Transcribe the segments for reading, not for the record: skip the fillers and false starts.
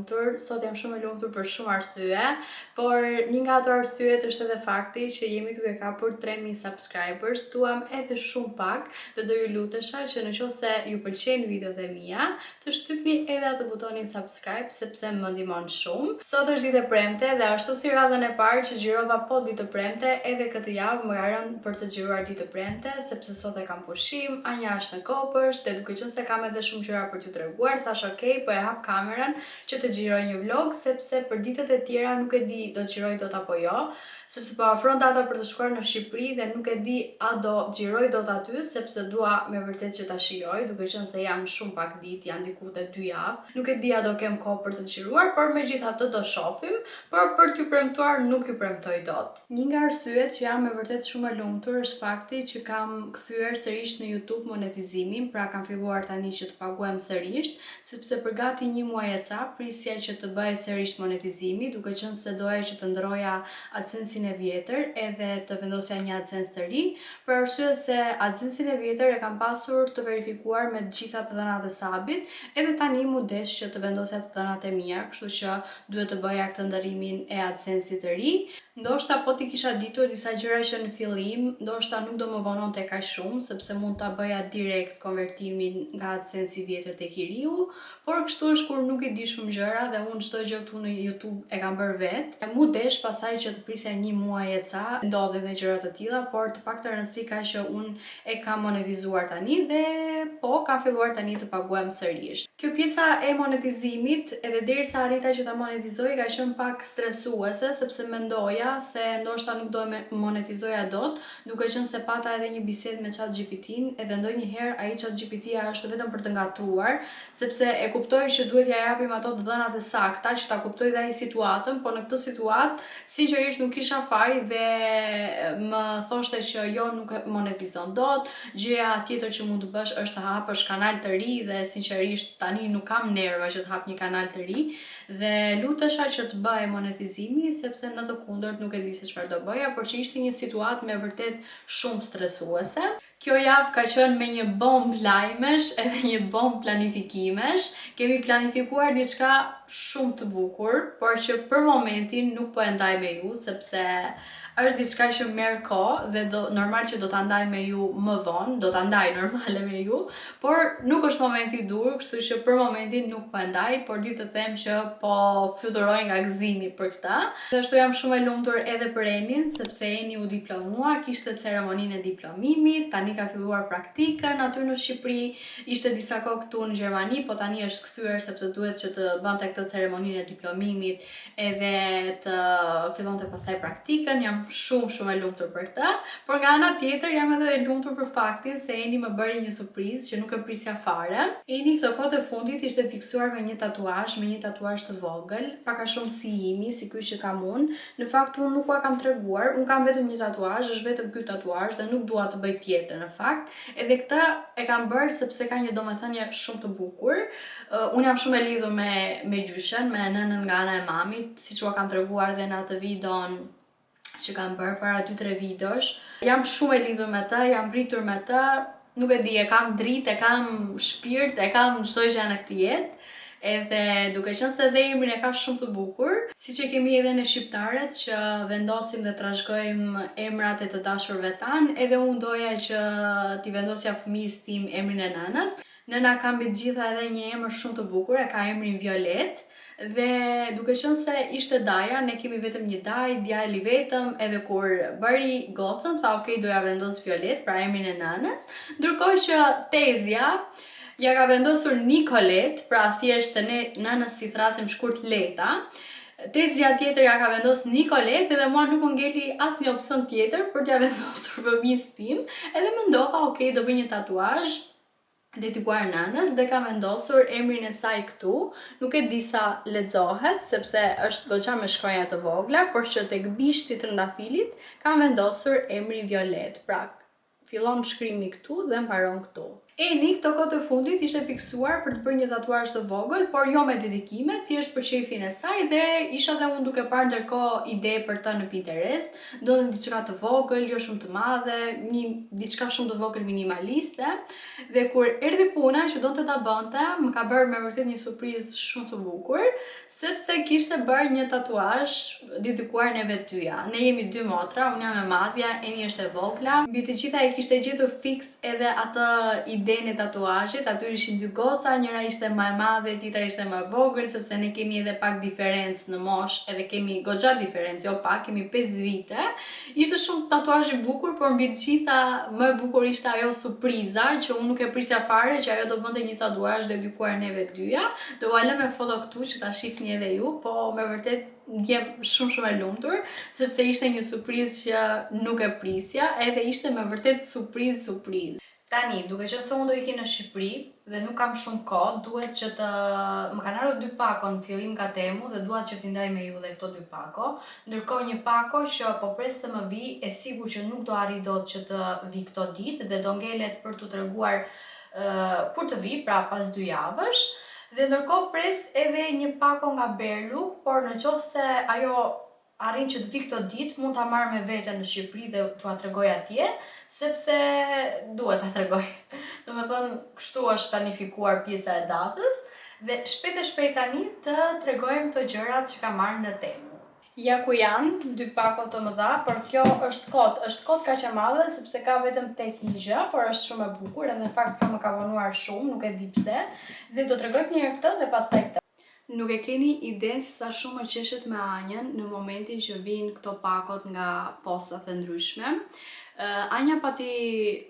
lumtur. Sot jam shumë e lumtur për shumë arsye, por një nga ato arsyet është edhe fakti që jemi duke kapur 3000 subscribers. Duam edhe shumë pak dhe do ju lutesha që nëse ju pëlqejnë videot e mia, të shtypni edhe atë butonin subscribe sepse më ndihmon shumë. Sot është ditë e premte dhe ashtu si radhën e parë që xhirova po ditë e premte, edhe këtë javë më ka rënë për të xhiruar ditë e premte sepse sot e kam pushim, Anja është në Kopësht dhe duke qenë se kam edhe shumë gjëra për t'ju treguar, thash okay, po e hap kamerën që të xhiroj një vlog sepse për ditët e tjera nuk e di do të xhiroj dot apo jo, sepse po afron data për të shkuar në Shqipëri dhe nuk e di a do xhiroj dot aty sepse dua me vërtet që ta shijoj, duke qenë se janë shumë pak ditë, janë diku te 2 javë. Nuk e di a do kem kohë për të xhiruar, por megjithatë do shohim, por për t'ju premtuar nuk ju premtoj dot. Një nga arsyet që jam me vërtet shumë e lumtur është fakti që kam kthyer sërish në YouTube monetizimin, pra kam filluar tani që të paguajm sërish, sepse për gati një muaj e ca prisja që të bëj sërish monetizimi, duke qenë se doja që të ndroja AdSense-in e vjetër edhe të vendosja një AdSense të ri, për arsye se AdSense-in e vjetër e kam pasur të verifikuar me të gjitha të dhënat e sabit, edhe tani mu desh që të vendosja të dhënat e mia, kështu që duhet të bëja këtë ndërimin e AdSense-it të ri. Ndoshta po ti kisha ditur disa gjëra që në fillim, ndoshta nuk do më vononte kaq shumë, sepse mund ta bëja direkt konvertimin nga AdSense i vjetër tek i riu, por kështu është kur nuk i di shumë gjëra dhe unë çdo gjë këtu në YouTube e kam bërë vetë. Mu desh pasaj që të prisja një muaj e ca, ndodhe dhe gjëra të tilla, por të paktën rëndësi ka që unë e kam monetizuar tani dhe po kam filluar tani të paguajm sërish. Kjo pjesa e monetizimit, edhe derisa arrita që ta monetizoj, ka qenë pak stresuese sepse mendoja se ndoshta nuk do e monetizoja dot, duke qenë se pata edhe një bisedë me ChatGPT-n, edhe ndonjëherë ai ChatGPT-ja është vetëm për të ngatruar, sepse e kuptoj që duhet ja japim ato të dhënat e sakta që ta kuptoj dhe ai situatën, por në këtë situatë sinqerisht nuk kisha faj dhe më thoshte që jo, nuk e monetizon dot. Gjëja tjetër që mund të bësh është të hapësh kanal të ri dhe sinqerisht tani nuk kam nerva që të hap një kanal të ri dhe lutesha që të bëj monetizimi sepse në të kundërt nuk e di se çfarë do bëja, por që ishte një situatë me vërtet shumë stresuese. Kjo javë ka qenë me një bombë lajmesh edhe një bombë planifikimesh. Kemi planifikuar diçka shumë të bukur, por që për momentin nuk po e ndaj me ju sepse është diçka që merr kohë dhe normal që do ta ndaj me ju më vonë, do ta ndaj normale me ju, por nuk është momenti i dur, kështu që për momentin nuk po e ndaj, por di të them që po fluturoj nga gëzimi për këtë. Dhe ashtu jam shumë e lumtur edhe për Enin, sepse Eni u diplomua, kishte ceremoninë e diplomimit, tani ka filluar praktikën aty në Shqipëri, ishte disa kohë këtu në Gjermani, po tani është kthyer sepse duhet që të bënte këtë ceremoninë e diplomimit edhe të fillonte pastaj praktikën. Jam shumë e lumtur për këtë, por nga ana tjetër jam edhe e lumtur për faktin se Eni më bëri një surprizë që nuk e prisja fare. Eni këto kohë të fundit ishte fiksuar me një tatuazh të vogël, pak a shumë si imi, si ky që kam unë. Në fakt unë nuk ua kam treguar, unë kam vetëm një tatuazh, është vetëm ky tatuazh dhe nuk dua të bëj tjetër në fakt. Edhe këtë e kam bërë sepse ka një domethënie shumë të bukur. Unë jam shumë e lidhur me gjyshen, me nënën nga ana e mamit, siç ua kam treguar dhe në atë videon që kam bërë para 2-3 videosh. Jam shumë e lidhur me të, jam rritur me të, nuk e di, e kam dritë, e kam shpirt, e kam çdo gjë në këtë jetë. Edhe duke qenë se edhe emrin e ka shumë të bukur, siç e kemi edhe në shqiptarët që vendosim dhe trashëgojmë emrat e të dashurve tan, edhe unë doja që t'i vendosja fëmijës tim emrin e nënës. Nëna ka mbi të gjitha edhe një emër shumë të bukur, e ka emrin Violet. Dhe duke qenë se ishte daja, ne kemi vetëm një daj, djali vetëm, edhe kur bëri gocën, tha okay, doja vendos Violet, pra emrin e nënës, ndërkohë që Tezja ja ka vendosur Nikolet, pra thjesht se ne nënës si thrasim shkurt Leta. Tezja tjetër ja ka vendosur Nikolet edhe mua nuk më ngeli asnjë opsion tjetër për t'ja vendosur fëmijës tim, edhe mendova okay, do bëj një tatuazh dedikuar nënës dhe kam vendosur emrin e saj këtu. Nuk e di sa lexohet sepse është goxha me shkronja të vogla, por që tek bishti i trëndafilit kam vendosur emrin Violet. Pra, fillon shkrimi këtu dhe mbaron këtu. Eni këto kohë të fundit ishte fiksuar për të bërë një tatuazh të vogël, por jo me dedikime, thjesht për shefin e saj dhe isha dhe unë duke parë ndërkohë ide për të në Pinterest, donte diçka të vogël, jo shumë të madhe, diçka shumë të vogël minimaliste. Dhe kur erdhi puna që donte ta bënte, më ka bërë me vërtet një surprizë shumë të bukur, sepse kishte bërë një tatuazh dedikuar neve dyja. Ne jemi dy motra, unë jam e madhja, Eni është e vogla. Mbi të gjitha e kishte gjetur fiks edhe atë idenë e tatuazhit, aty ishin dy goca, njëra ishte më e madhe, tjetra ishte më e vogël, sepse ne kemi edhe pak diferencë në moshë, edhe kemi goxha diferencë, jo pak, kemi 5 vite. Ishte shumë tatuazh i bukur, por mbi të gjitha më e bukur ishte ajo surpriza që unë nuk e prisja fare që ajo do bënte një tatuazh dedikuar neve dyja. Do ua lë me foto këtu që ta shihni edhe ju, po me vërtet ndjem shumë e lumtur, sepse ishte një surprizë që nuk e prisja, edhe ishte me vërtet surprizë. Tani, duke që se unë do iki në Shqipëri dhe nuk kam shumë kohë, duhet që të... Më kanë ardhur 2 pako në fillim ka Temu dhe duhet që t'i ndaj me ju dhe këto 2 pako. Ndërkohë një pako që po pres të më vi, e sigur që nuk do arri dot që të vi këto ditë dhe do ngelet për t'u treguar kur të vi, pra pas 2 javësh. Dhe ndërkohë pres edhe një pako nga Berluk, por në qoftë se ajo arrin që të vi këto ditë, mund ta marr me vete në Shqipëri dhe t'ua tregoj atje, sepse duhet ta tregoj. Domethënë, kështu është planifikuar pjesa e datës dhe shpejt tani të tregojmë këto gjërat që ka marrë në Temu. Ja ku janë 2 pako të mëdha, por kjo është kot kaq e madhe sepse ka vetëm tek një gjë, por është shumë e bukur edhe në fakt më ka vonuar shumë, nuk e di pse, dhe do t'rregoj një herë këtë dhe pastaj këtë. Nuk e keni idenë se sa shumë më qeshet me Anjën në momentin që vinë këto pakot nga postat e ndryshme. Anja pati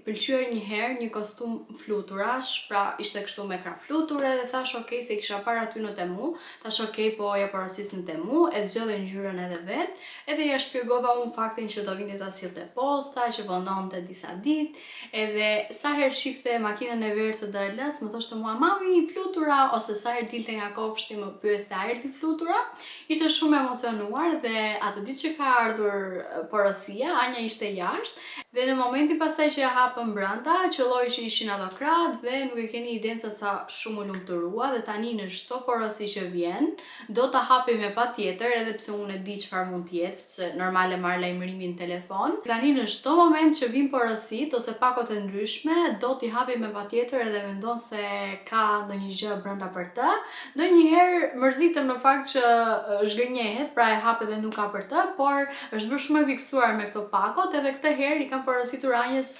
pëlqyer një herë një kostum fluturash, pra ishte kështu me krah fluture dhe thash okay, se kisha parë aty në Temu, thash okay, po ja porosis në Temu, e zgjodhe ngjyrën edhe vet, edhe ja shpjegova unë faktin që do vinte ta sillte posta, që vononte disa ditë, edhe sa herë shifte makinën e verë të dalës, më thoshte mua mami flutura, ose sa herë dilte nga kopshti më pyeste a erdhi flutura. Ishte shumë emocionuar dhe atë ditë që ka ardhur porosia, Anja ishte jashtë. Dhe në momentin pastaj që ja hapëm brenda, qelloi që ishin ato krahët dhe nuk e keni idenë se sa shumë u lumturua dhe tani në çdo porosi që vjen, do ta hapi me patjetër, edhe pse unë e di çfarë mund të jetë, sepse normale marr lajmërimin në telefon. Tani në çdo moment që vin porosit ose pakot e ndryshme, do t'i hapi me patjetër edhe mendon se ka ndonjë gjë brenda për të. Ndonjëherë mërzitem në fakt që zhgënjehet, pra e hap edhe nuk ka për të, por është bërë shumë e fiksuar me këto pakot, edhe këtë herë i kam porositur Anjës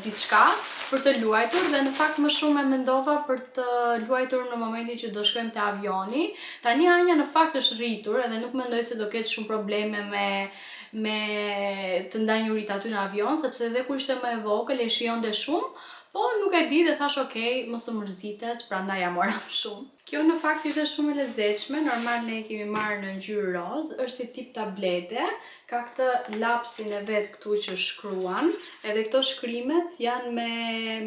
diçka për të luajtur dhe në fakt më shumë e mendova për të luajtur në momentin që do shkojmë te avioni. Tani Anja në fakt është rritur edhe nuk mendoj se do ketë shumë probleme me të ndanjurit aty në avion, sepse edhe kur ishte më e vogël e shijonte shumë, po nuk e di dhe thash okay, mos të mërzitet, prandaj ja mora më shumë. Kjo në fakt ishte shumë e lezetshme, normal ne e kemi marrë në ngjyrë roz, është si tip tablete, ka këtë lapsin e vet këtu që shkruan, edhe këto shkrimet janë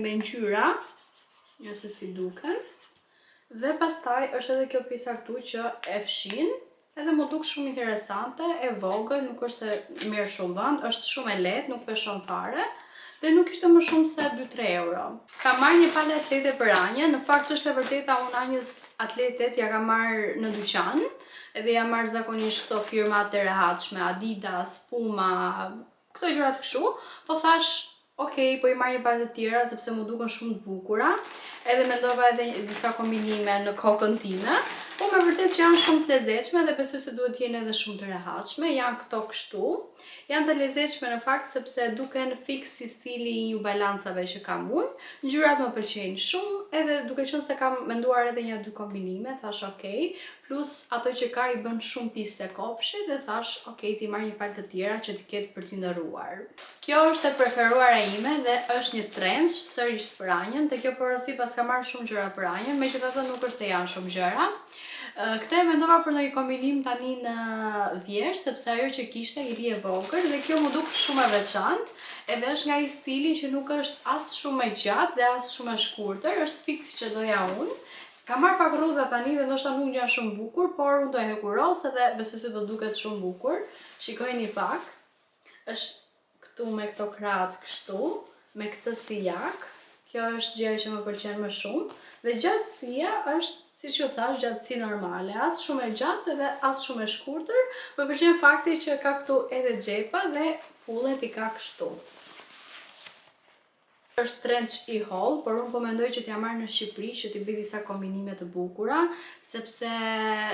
me ngjyra, ja se si duken. Dhe pastaj është edhe kjo pjesa këtu që e fshin, edhe më duk shumë interesante, e vogël, nuk është se merr shumë vend, është shumë e lehtë, nuk peshon fare. Dhe nuk ishte më shumë se 2-3 euro. Ka marrë një palë atlete për Anjën, në fakt që është e vërteta unë Anjës atletet ja ka marrë në dyqan, edhe ja marrë zakonisht këto firmat të rehatshme, Adidas, Puma, këto gjërat kështu, po thash okay, po i marrë një palë të tjera sepse më duken shumë të bukura, edhe mendova edhe disa kombinime në kokën time, po me vërtet që janë shumë të lezetshme dhe besoj se duhet jenë edhe shumë të rehatshme, janë këto kështu. Janë të lezetshme në fakt sepse duken fix si stili i New Balance-ave që kam unë. Ngjyrat më pëlqejnë shumë, edhe duke qenë se kam menduar edhe 1-2 kombinime, thash okay, plus ato që ka i bën shumë piste kopshit dhe thash okay, ti marr një palë të tjera që të ketë për t'i ndërruar. Kjo është e preferuara ime dhe është një trench sërish për Anjën, te kjo porosi pas ka marrë shumë gjëra për Anjën, megjithatë nuk është se janë shumë gjëra. Këtë e mendova për ndonjë kombinim tani në vjersh, sepse ajo që kishte i ri e vogël dhe kjo më duk shumë e veçantë, edhe është nga i stili që nuk është as shumë e gjatë dhe as shumë e shkurtër, është fiksi që doja unë. Ka marrë pak rrudha tani dhe ndoshta nuk janë shumë bukur, por unë do e hekuros edhe besoj se do duket shumë bukur. Shikojeni pak. Është këtu me këto krahët kështu, me këtë si jak. Kjo është gjëja që më pëlqen më shumë. Dhe gjatësia është, siç ju thash, gjatësi normale, as shumë e gjatë dhe as shumë e shkurtër. Më pëlqen fakti që ka këtu edhe xhepa dhe pullet i ka kështu. Është trench i holl, por unë po mendoj që t'ja marr në Shqipëri që t'i bëj disa kombinime të bukura, sepse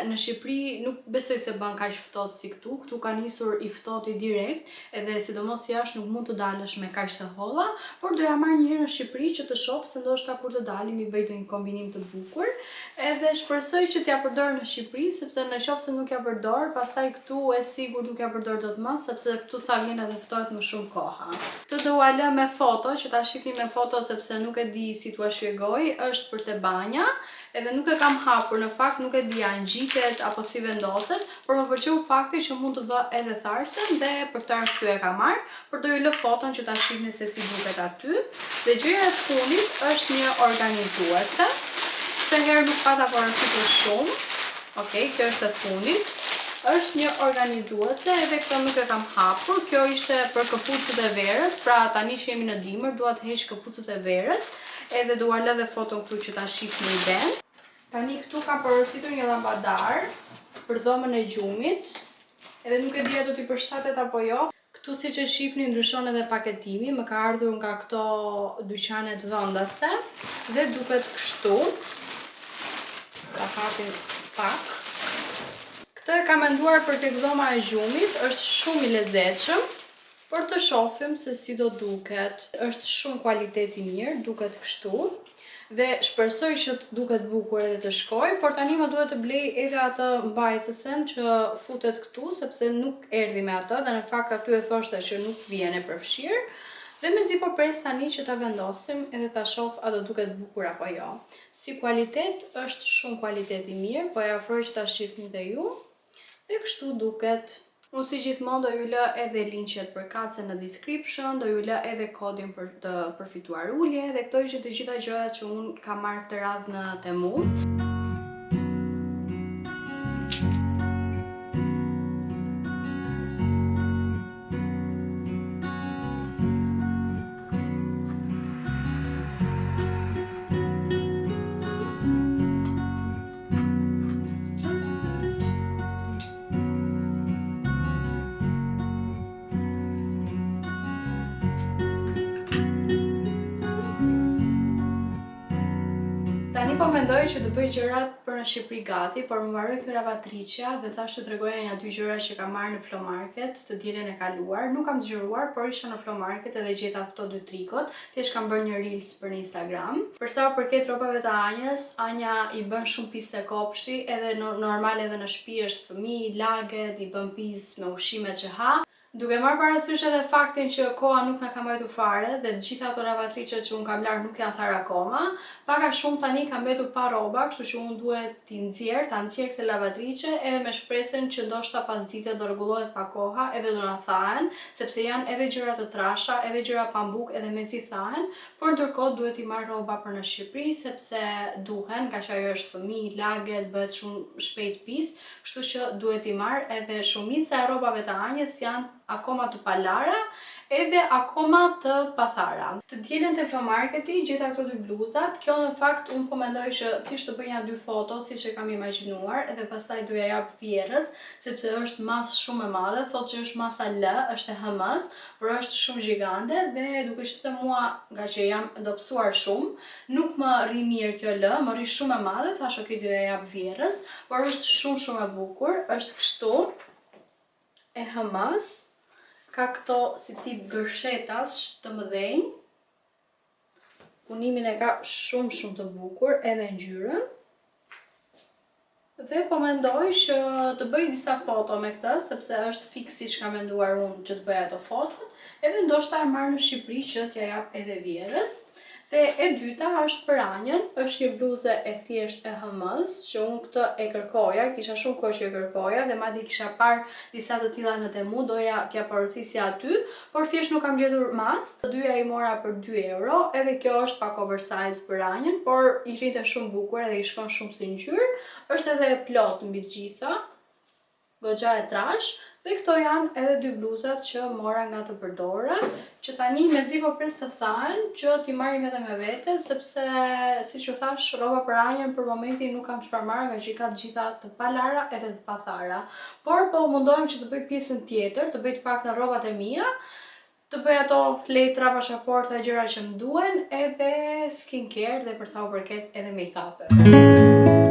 në Shqipëri nuk besoj se bën kaq ftohtë si këtu. Këtu ka nisur i ftohti direkt, edhe sidomos jashtë nuk mund të dalësh me kaq të holla, por doja marr një herë në Shqipëri që të shoh se ndoshta kur të dalim i bëj një kombinim të bukur. Edhe shpresoj që t'ja përdor në Shqipëri, sepse nëse nuk ja përdor, pastaj këtu e sigurt nuk ja përdor dot më, sepse këtu sa vjen edhe ftohet më shumë koha. Këtë do ua lë me foto që ta shihni me foto sepse nuk e di si t'ua shpjegoj, është për te banja, edhe nuk e kam hapur, në fakt nuk e di a ngjitet apo si vendoset, por më pëlqeu fakti që mund të vë edhe tharsen dhe për këtë arsye e kam marr, por do ju lë foton që ta shihni se si duket aty. Dhe gjëja e fundit është një organizuese. Këtë herë nuk pata porositur shumë. Okej, kjo është e fundit. Është një organizuese, edhe këtë nuk e kam hapur. Kjo ishte për këpucët e verës, pra tani që jemi në dimër, dua të heq këpucët e verës, edhe dua lë dhe foton këtu që ta shihni den. Tani këtu ka porositur një llampadar për dhomën e gjumit, edhe nuk e di a do t'i përshtatet apo jo. Këtu siç e shihni ndryshon edhe paketimi, më ka ardhur nga këto dyqanet vendase dhe duket kështu. Ta hapim pak. Këtë e kam menduar për tek dhoma e gjumit, është shumë i lezetshëm, por të shohim se si do duket. Është shumë kualitet i mirë, duket kështu. Dhe shpresoj që të duket bukur edhe të shkoj, por tani më duhet të blej edhe atë mbajtësen që futet këtu, sepse nuk erdhi me atë dhe në fakt aty e thoshte që nuk vjen e përfshirë. Dhe mezi po pres tani që ta vendosim edhe ta shoh a do duket bukur apo jo. Si kualitet është shumë kualitet i mirë, po e afroj që ta shihni dhe ju. Dhe kështu duket. Unë si gjithmonë do ju lë edhe linqet për kace në description, do ju lë edhe kodin për të përfituar ulje, dhe këto ishin të gjitha gjërat që unë kam marrë të radhë në Temu. Tani po mendoj që të bëj gjërat për në Shqipëri gati, por më mbaroi kjo lavatriçja dhe thash të tregoja një aty gjëra që kam marrë në Flow Market të dielën e kaluar. Nuk kam zgjuruar, por isha në Flow Market edhe gjeta këto dy trikot. Thjesht kam bërë një reels për në Instagram. Për sa përket rropave të Anjës, Anja i bën shumë piste kopshi, edhe normal edhe në shtëpi është fëmijë, laget, i bën pis me ushqimet që ha. Duke marrë parasysh edhe faktin që koha nuk na ka mbajtur fare dhe të gjitha ato lavatriçet që unë kam larë nuk janë tharë akoma, pak a shumë tani kam mbetur pa rroba, kështu që unë duhet ta nxjerr këtë lavatriçe edhe me shpresën që ndoshta pas dite do rregullohet pa koha edhe do na thahen, sepse janë edhe gjëra të trasha, edhe gjëra pambuk edhe mezi thahen, por ndërkohë duhet i marr rroba për në Shqipëri sepse duhen, kaq ajo është fëmijë, laget, bëhet shumë shpejt pis, kështu që duhet i marr edhe shumica e rrobave të Anjës janë akoma të palara edhe akoma të pathara. Të dielën te Flow Marketi gjeta këto dy bluzat. Kjo në fakt unë po mendoj që thjesht të bëj një dy foto siç e kam imagjinuar, edhe pastaj do ja jap Vjerës, sepse është masë shumë e madhe, thotë që është masa L, është e HM-s, por është shumë gjigande dhe duke qenë se mua, nga që jam dobësuar shumë, nuk më rri mirë kjo L, më rri shumë e madhe, thash ok do ja jap Vjerës, por është shumë e bukur, është kështu e HM-s. Ka këto si tip gërshetas të mëdhenj. Punimin e ka shumë të bukur edhe ngjyrën. Dhe po mendoj që të bëj disa foto me këtë, sepse është fiks siç kam menduar unë që të bëj ato fotot, edhe ndoshta e marr në Shqipëri që t'ja jap edhe Vjerës. Dhe e dyta është për Anjën, është një bluzë e thjesht e HM-s, që unë këtë e kërkoja, kisha shumë kohë që e kërkoja dhe madje kisha parë disa të tilla në Temu, doja t'ja porosisja aty, por thjesht nuk kam gjetur mas. Të dyja i mora për 2 euro, edhe kjo është pak oversize për Anjën, por i rrinte shumë bukur edhe i shkon shumë si ngjyrë, është edhe plot mbi të gjitha. goxha e trash. Dhe këto janë edhe 2 bluzat që mora nga të përdora, që tani mezi po pres të thanë që t'i marrim edhe me vete, sepse siç u thash, rroba për anjën për momentin nuk kam çfarë marr nga që i ka të gjitha të palara edhe të pathara. Por po mundohem që të bëj pjesën tjetër, të bëj të paktën rrobat e mia, të bëj ato letra, pasaporta, gjëra që më duhen, edhe skincare dhe për sa u përket edhe make-up.